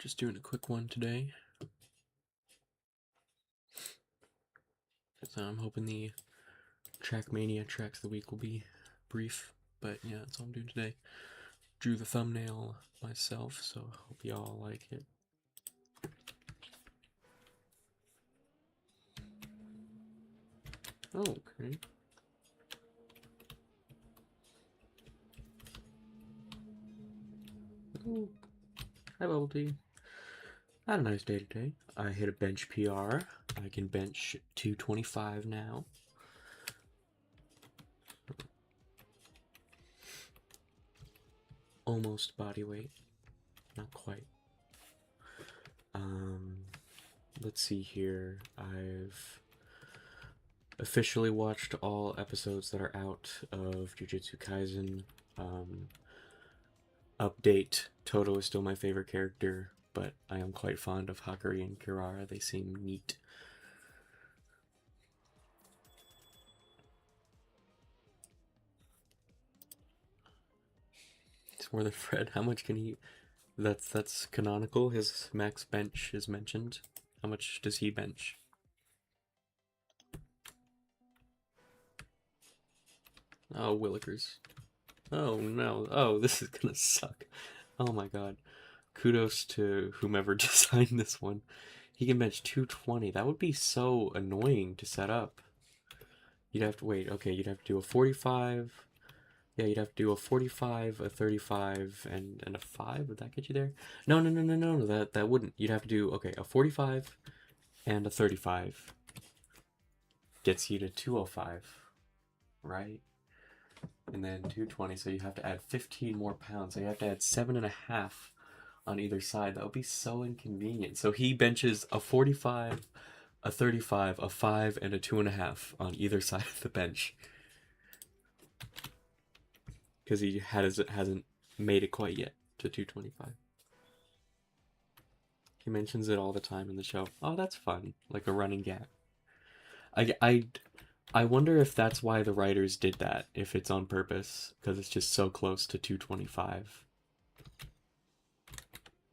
Just doing a quick one today. So I'm hoping the Trackmania tracks of the week will be brief, but yeah, that's all I'm doing today. Drew the thumbnail myself, so I hope y'all like it. Oh, okay. Oh, hi Bubble Tea. I had a nice day today. I hit a bench PR. I can bench 225 now. Almost body weight. Not quite. Let's see here. I've officially watched all episodes that are out of Jujutsu Kaisen. Update, Toto is still my favorite character, but I am quite fond of Hakari and Kirara. They seem neat. It's more than Fred. How much can he... That's canonical. His max bench is mentioned. How much does he bench? Oh, Willikers. Oh no. Oh, this is gonna suck. Oh my god. Kudos to whomever designed this one. He can bench 220. That would be so annoying to set up. You'd have to wait. Okay, you'd have to do a 45. Yeah, you'd have to do a 45, a 35, and a 5. Would that get you there? No, no, no, no, no. That wouldn't. You'd have to do, okay, a 45 and a 35 gets you to 205, right? And then 220, so you have to add 15 more pounds. So you have to add 7.5 on either side. That would be so inconvenient. So he benches a 45, a 35, a 5, and a 2.5 on either side of the bench. Because he hasn't made it quite yet to 225. He mentions it all the time in the show. Oh, that's fun. Like a running gag. I wonder if that's why the writers did that, if it's on purpose, because it's just so close to 225.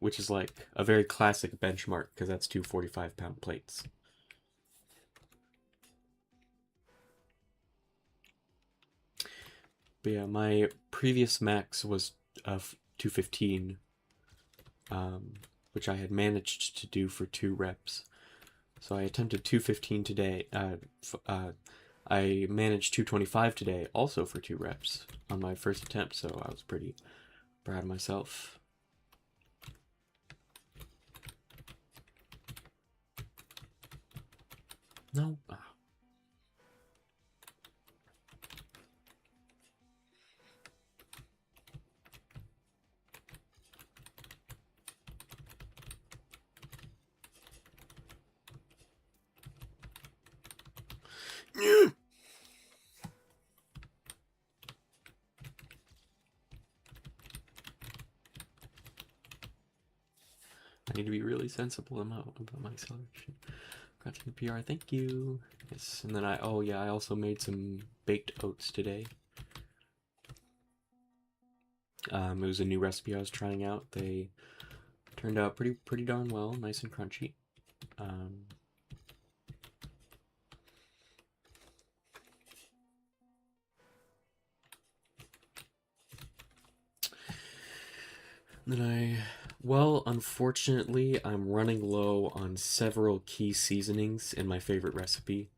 Which is like a very classic benchmark, because that's 245-pound plates. But yeah, my previous max was 215, which I had managed to do for 2 reps. So I attempted 215 today. I managed 225 today, also for 2 reps on my first attempt, so I was pretty proud of myself. No. Oh. I need to be really sensible about my acceleration. Got to the PR, thank you. Yes, and then I also made some baked oats today. It was a new recipe I was trying out. They turned out pretty darn well, nice and crunchy. Well, unfortunately, I'm running low on several key seasonings in my favorite recipe.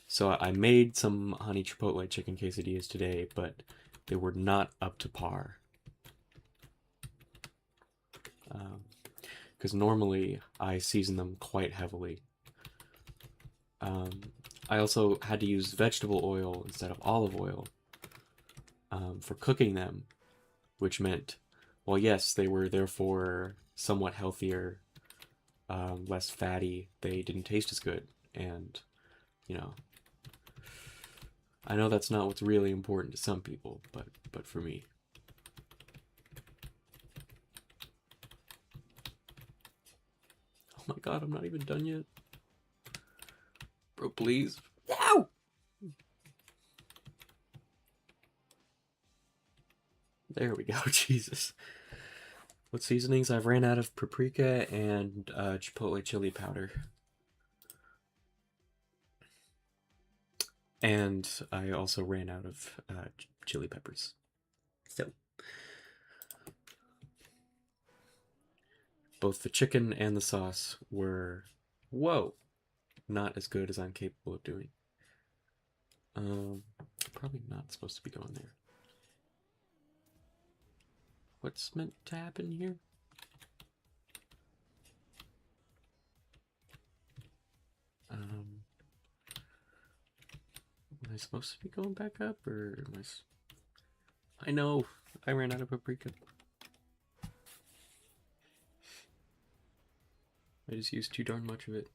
So I made some honey chipotle chicken quesadillas today, but they were not up to par. Because normally I season them quite heavily. I also had to use vegetable oil instead of olive oil for cooking them, which meant, well, yes, they were therefore somewhat healthier, less fatty. They didn't taste as good, and you know, I know that's not what's really important to some people, but for me. Oh my god, I'm not even done yet. Bro, please. Ow! There we go, Jesus. What seasonings? I've ran out of paprika and chipotle chili powder. And I also ran out of chili peppers. So, both the chicken and the sauce were, whoa, not as good as I'm capable of doing. Probably not supposed to be going there. What's meant to happen here? Am I supposed to be going back up, or am I know, I ran out of paprika. I just used too darn much of it.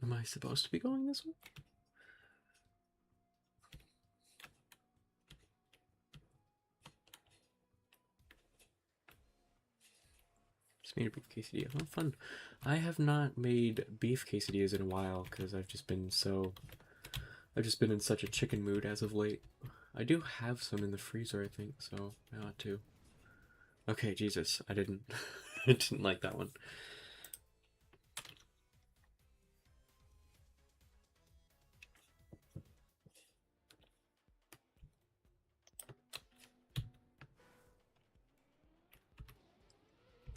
Am I supposed to be going this way? Just made a beef quesadilla. Oh, fun. I have not made beef quesadillas in a while because I've just been in such a chicken mood as of late. I do have some in the freezer, I think, so I ought to. Okay, Jesus, I didn't I didn't like that one.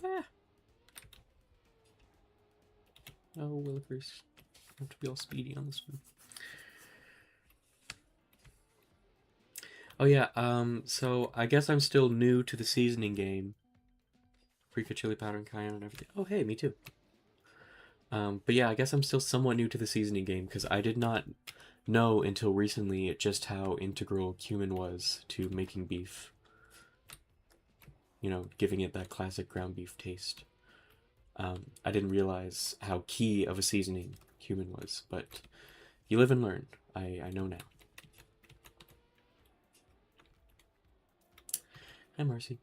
Ah. Oh, Willikers. I have to be all speedy on this one. Oh yeah, so I guess I'm still new to the seasoning game. Paprika, chili powder, and cayenne and everything. Oh hey, me too. But yeah, I guess I'm still somewhat new to the seasoning game because I did not know until recently just how integral cumin was to making beef. You know, giving it that classic ground beef taste. I didn't realize how key of a seasoning cumin was, but you live and learn. I know now. Hi, Marcy.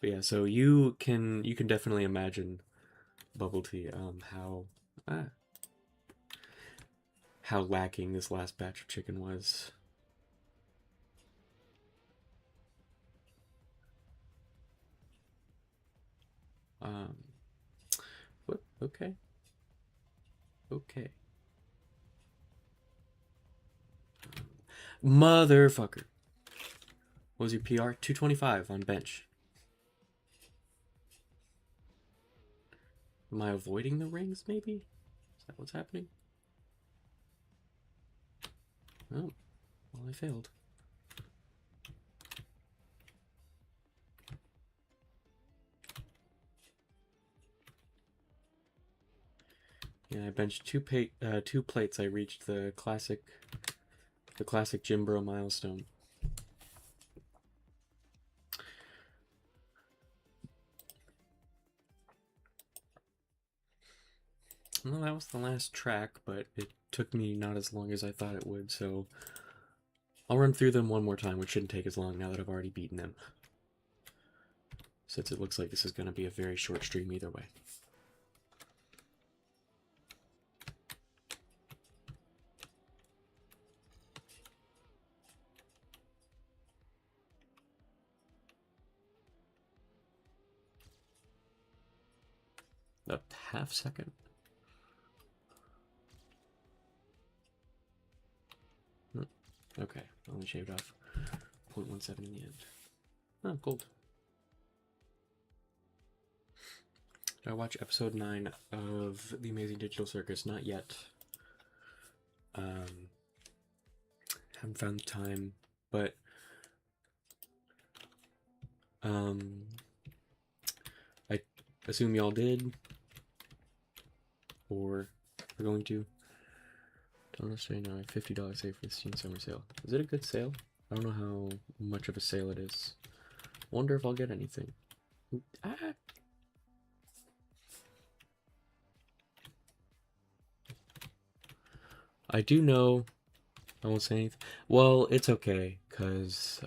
But yeah, so you can definitely imagine bubble tea. How lacking this last batch of chicken was. Um, what? Okay. Okay. Motherfucker. What was your PR? 225 on bench. Am I avoiding the rings, maybe? Is that what's happening? Oh, well, I failed. Yeah, I benched two plates. I reached the classic Jim Bro milestone. Well, that was the last track, but it took me not as long as I thought it would, so I'll run through them one more time, which shouldn't take as long now that I've already beaten them. Since it looks like this is going to be a very short stream either way. A half second. Okay, only shaved off 0.17 in the end. Oh, gold. Did I watch episode 9 of The Amazing Digital Circus? Not yet. Haven't found the time, but I assume y'all did, or we're going to. Don't necessarily know. $50 save for the Steam Summer Sale. Is it a good sale? I don't know how much of a sale it is. Wonder if I'll get anything. Ah! I do know. I won't say anything. Well, it's okay, cause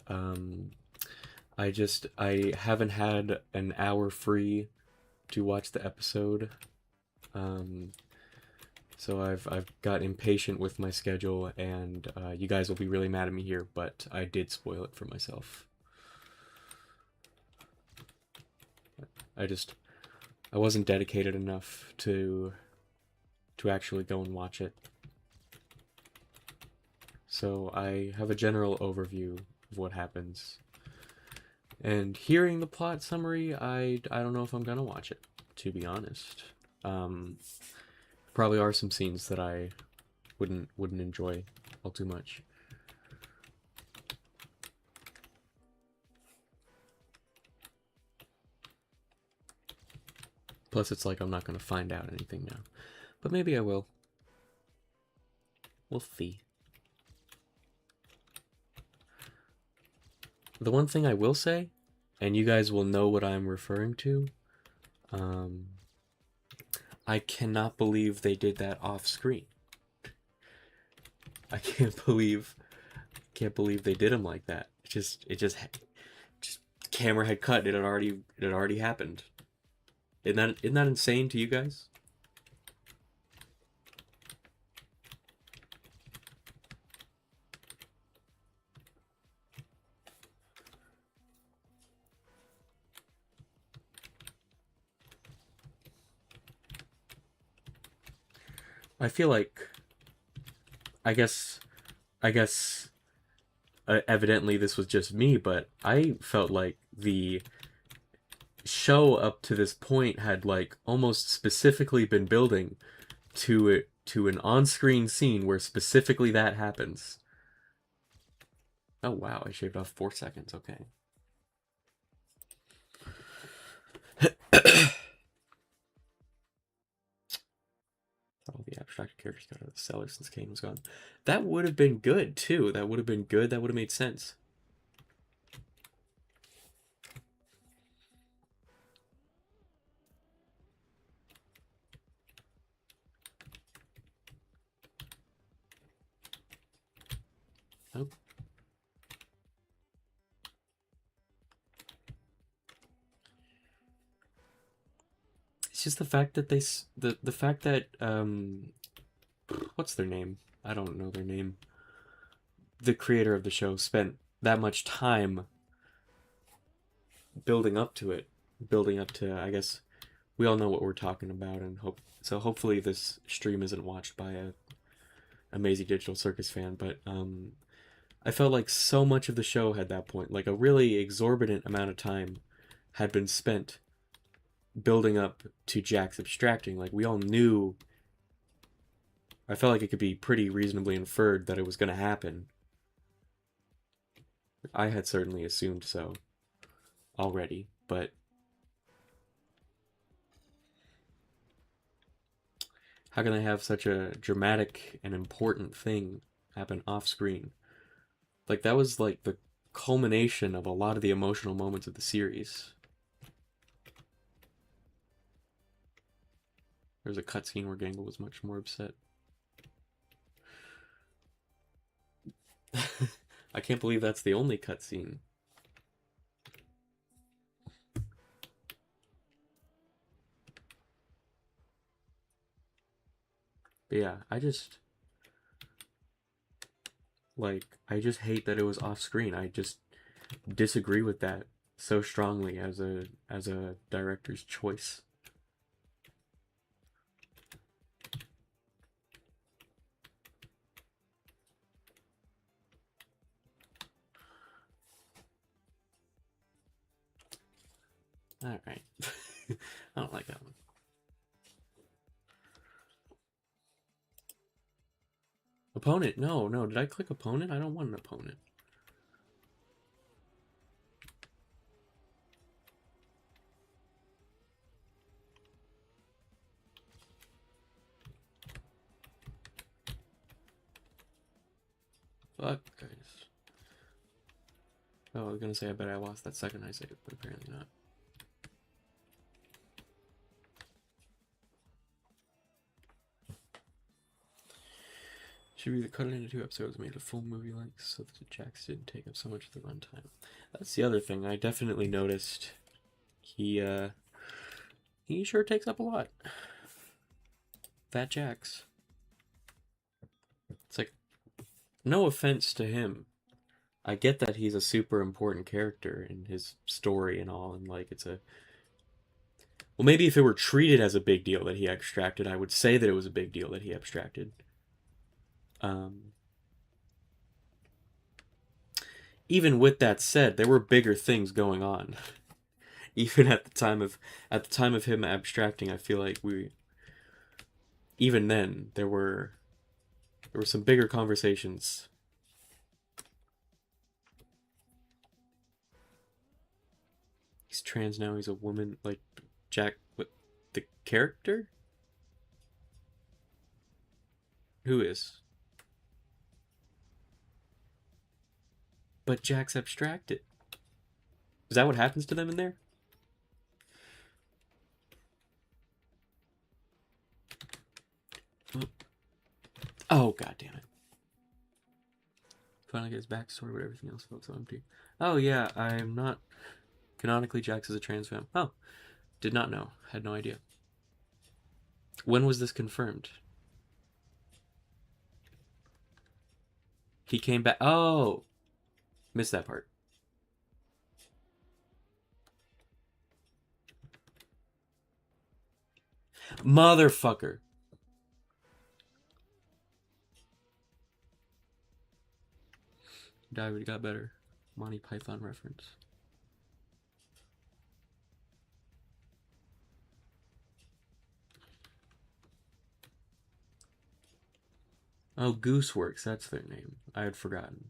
I haven't had an hour free to watch the episode. Um, so I've got impatient with my schedule, and you guys will be really mad at me here, but I did spoil it for myself. I just I wasn't dedicated enough to actually go and watch it. So I have a general overview of what happens. And hearing the plot summary, I don't know if I'm gonna watch it, to be honest. Probably are some scenes that I wouldn't enjoy all too much. Plus, it's like I'm not gonna find out anything now, but maybe I will. We'll see. The one thing I will say, and you guys will know what I'm referring to, I cannot believe they did that off screen. I can't believe they did him like that. Just camera had cut. It had already happened. Isn't that insane to you guys? I feel like I guess I guess evidently this was just me, but I felt like the show up to this point had like almost specifically been building to an on-screen scene where specifically that happens. Oh wow, I shaved off 4 seconds. Okay. All the abstract characters got out of the cellar since Kane was gone. That would have been good too. That would have been good. That would have made sense. Oh. It's just the fact that the fact that what's their name? I don't know their name. The creator of the show spent that much time building up to it, building up to, I guess we all know what we're talking about, and hopefully this stream isn't watched by a Amazing Digital Circus fan, but I felt like so much of the show had that point, like a really exorbitant amount of time had been spent building up to Jax abstracting. Like we all knew, I felt like it could be pretty reasonably inferred that it was going to happen. I had certainly assumed so already, but how can I have such a dramatic and important thing happen off screen? Like that was like the culmination of a lot of the emotional moments of the series. There's a cutscene where Gangle was much more upset. I can't believe that's the only cutscene. But yeah, I just hate that it was off screen. I just disagree with that so strongly as a director's choice. All right. I don't like that one. Opponent. No, no. Did I click opponent? I don't want an opponent. Fuck, guys. Oh, I was gonna say I bet I lost that second I saved, but apparently not. Should be the cut it into 2 episodes, made a full movie length, so that the Jax didn't take up so much of the runtime. That's the other thing I definitely noticed. He sure takes up a lot. Fat Jax. It's like, no offense to him. I get that he's a super important character in his story and all, and like it's a. Well, maybe if it were treated as a big deal that he abstracted, I would say that it was a big deal that he abstracted. Even with that said, there were bigger things going on. Even at the time of him abstracting, I feel like even then there were some bigger conversations. He's trans now. He's a woman. Like Jack, what, the character? Who is? But Jack's abstracted. Is that what happens to them in there? Oh, god damn it. Finally get his backstory, but everything else felt so empty. Oh yeah, I'm not canonically Jax is a trans femme. Oh, did not know. Had no idea. When was this confirmed? He came back. Oh, missed that part. Motherfucker. Died, but got better. Monty Python reference. Oh, Gooseworks, that's their name. I had forgotten.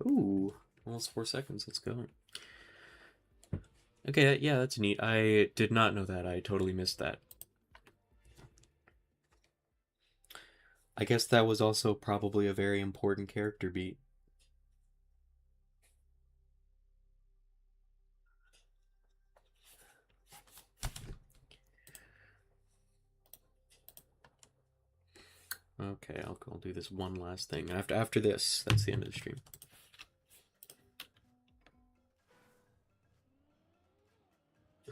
Ooh, almost 4 seconds. Let's go. Okay, yeah, that's neat. I did not know that. I totally missed that. I guess that was also probably a very important character beat. Okay, I'll do this one last thing. After this, that's the end of the stream.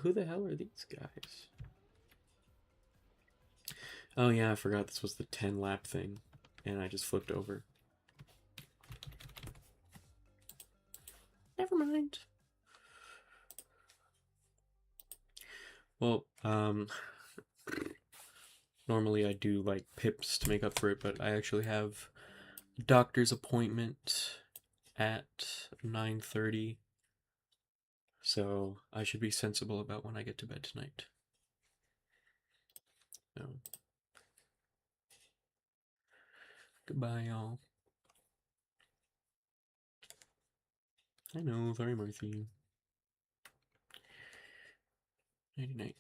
Who the hell are these guys? Oh yeah, I forgot this was the 10 lap thing, and I just flipped over. Never mind. Well, normally I do like pips to make up for it, but I actually have a doctor's appointment at 9:30, so I should be sensible about when I get to bed tonight. So, goodbye, y'all. I know, sorry, Marcy. Nighty night.